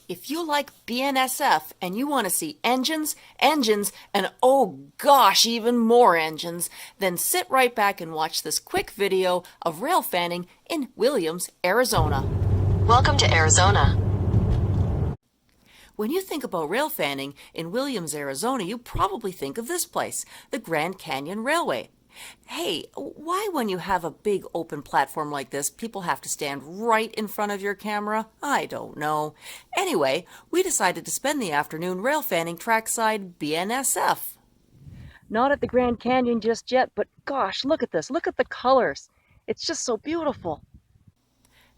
If you like BNSF and you want to see engines, and oh gosh, even more engines, then sit right back and watch this quick video of railfanning in Williams, Arizona. Welcome to Arizona. When you think about railfanning in Williams, Arizona, you probably think of this place, the Grand Canyon Railway. Hey, why when you have a big open platform like this, people have to stand right in front of your camera? I don't know. Anyway, we decided to spend the afternoon railfanning Trackside BNSF. Not at the Grand Canyon just yet, but gosh, look at this. Look at the colors. It's just so beautiful.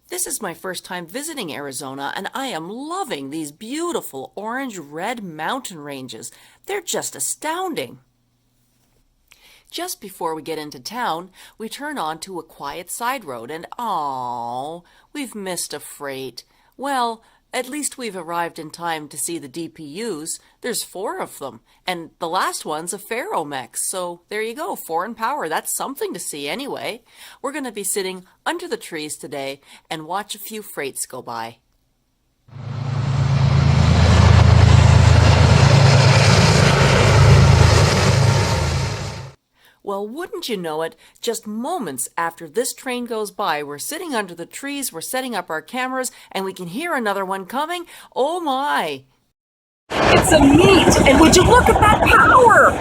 This is my first time visiting Arizona, and I am loving these beautiful orange-red mountain ranges. They're just astounding. Just before we get into town, we turn onto a quiet side road, and we've missed a freight. Well, at least we've arrived in time to see the DPUs. There's 4 of them, and the last one's a Ferromex, so there you go, foreign power. That's something to see anyway. We're going to be sitting under the trees today and watch a few freights go by. Well, wouldn't you know it, just moments after this train goes by, we're sitting under the trees, we're setting up our cameras, and we can hear another one coming. Oh my! It's a meet, and would you look at that power!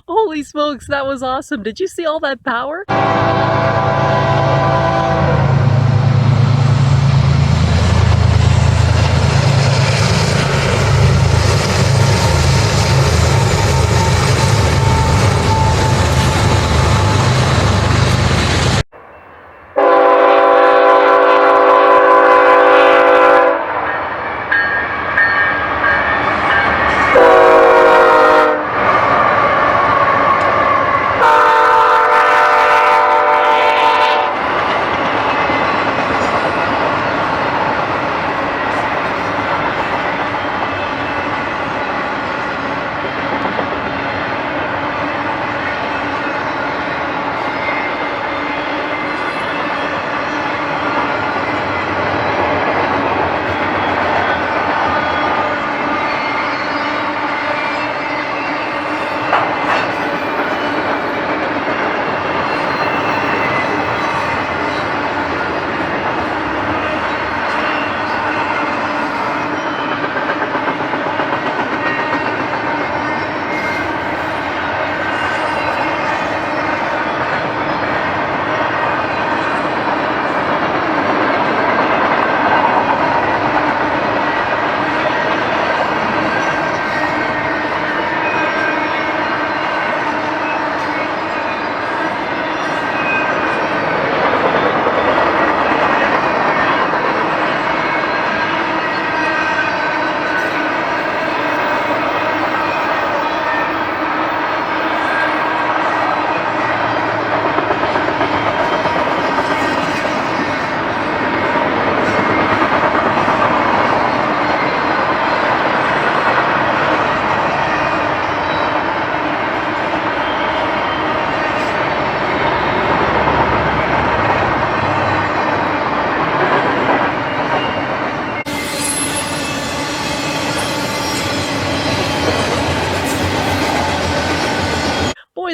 Holy smokes, that was awesome. Did you see all that power?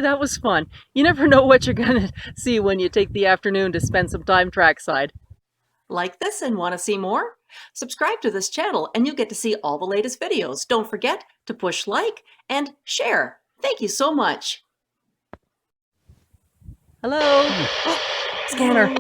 Boy, that was fun. You never know what you're going to see when you take the afternoon to spend some time trackside. Like this and want to see more? Subscribe to this channel and you'll get to see all the latest videos. Don't forget to push like and share. Thank you so much. Hello. Scanner.